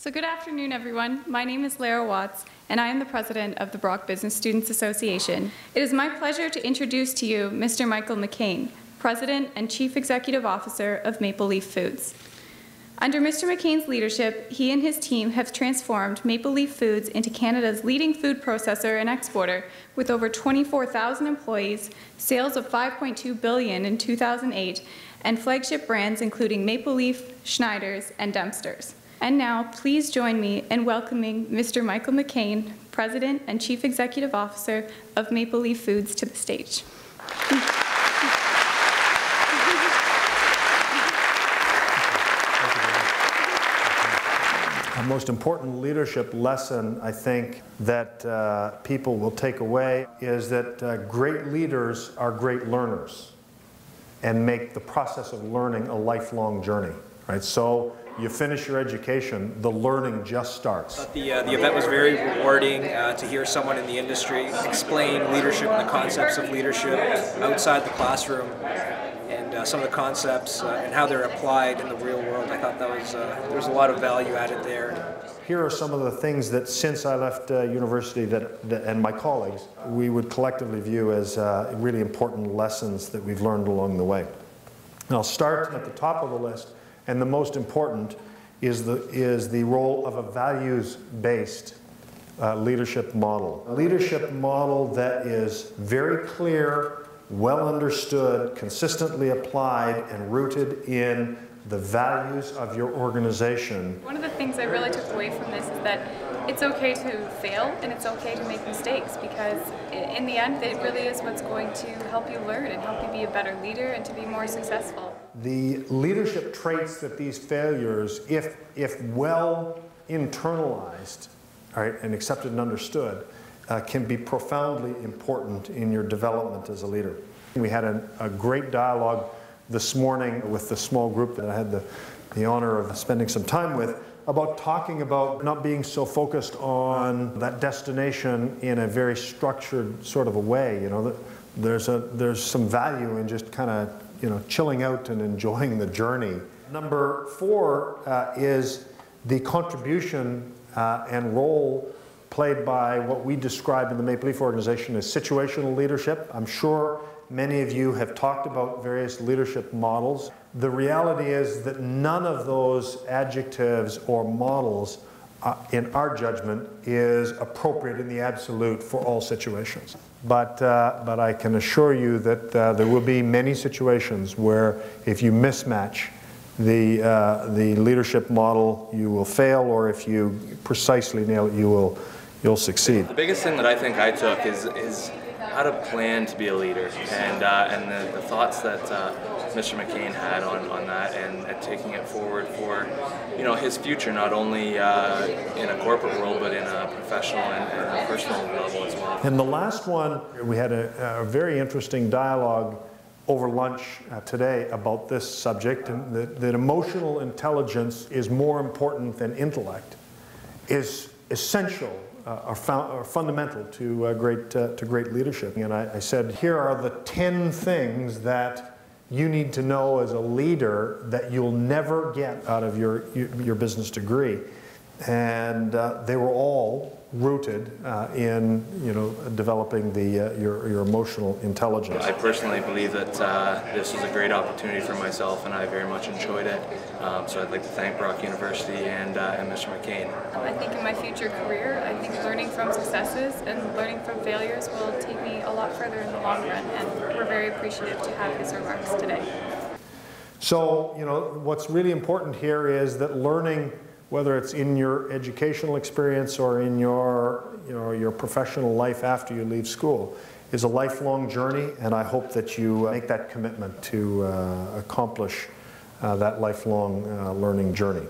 So good afternoon, everyone. My name is Lara Watts, and I am the president of the Brock Business Students Association. It is my pleasure to introduce to you Mr. Michael McCain, President and Chief Executive Officer of Maple Leaf Foods. Under Mr. McCain's leadership, he and his team have transformed Maple Leaf Foods into Canada's leading food processor and exporter with over 24,000 employees, sales of $5.2 billion in 2008, and flagship brands including Maple Leaf, Schneider's, and Dempster's. And now, please join me in welcoming Mr. Michael McCain, President and Chief Executive Officer of Maple Leaf Foods, to the stage. The most important leadership lesson, I think, that people will take away is that great leaders are great learners and make the process of learning a lifelong journey, right? So you finish your education, the learning just starts. The event was very rewarding to hear someone in the industry explain leadership and the concepts of leadership outside the classroom, and some of the concepts and how they're applied in the real world. I thought that was there was a lot of value added there. Here are some of the things that since I left university and my colleagues, we would collectively view as really important lessons that we've learned along the way. And I'll start at the top of the list, and the most important is the role of a values-based leadership model. A leadership model that is very clear, well understood, consistently applied, and rooted in the values of your organization. One of the things I really took away from this is that it's okay to fail and it's okay to make mistakes, because in the end it really is what's going to help you learn and help you be a better leader and to be more successful. The leadership traits that these failures, if well internalized, right, and accepted and understood, can be profoundly important in your development as a leader. We had a great dialogue this morning with the small group that I had the honor of spending some time with, about talking about not being so focused on that destination in a very structured sort of a way. You know, there's some value in just kind of, you know, chilling out and enjoying the journey. Number 4 is the contribution and role played by what we describe in the Maple Leaf organization as situational leadership. I'm sure many of you have talked about various leadership models. The reality is that none of those adjectives or models, in our judgment, is appropriate in the absolute for all situations. But I can assure you that there will be many situations where if you mismatch the leadership model, you will fail, or if you precisely nail it, you'll succeed. The biggest thing that I think I took is how to plan to be a leader, and the thoughts that Mr. McCain had on that, and taking it forward for, you know, his future, not only in a corporate world but in a professional and a personal level as well. And the last one, we had a very interesting dialogue over lunch today about this subject, and that emotional intelligence is more important than intellect, is essential. Are fundamental to great leadership. And I said, here are the 10 things that you need to know as a leader that you'll never get out of your business degree. And they were all rooted in, you know, developing your emotional intelligence. I personally believe that this was a great opportunity for myself, and I very much enjoyed it. So I'd like to thank Brock University and Mr. McCain. I think in my future career, I think learning from successes and learning from failures will take me a lot further in the long run, and we're very appreciative to have his remarks today. So, you know, what's really important here is that learning, whether it's in your educational experience or in your professional life after you leave school, is a lifelong journey, and I hope that you make that commitment to accomplish that lifelong learning journey.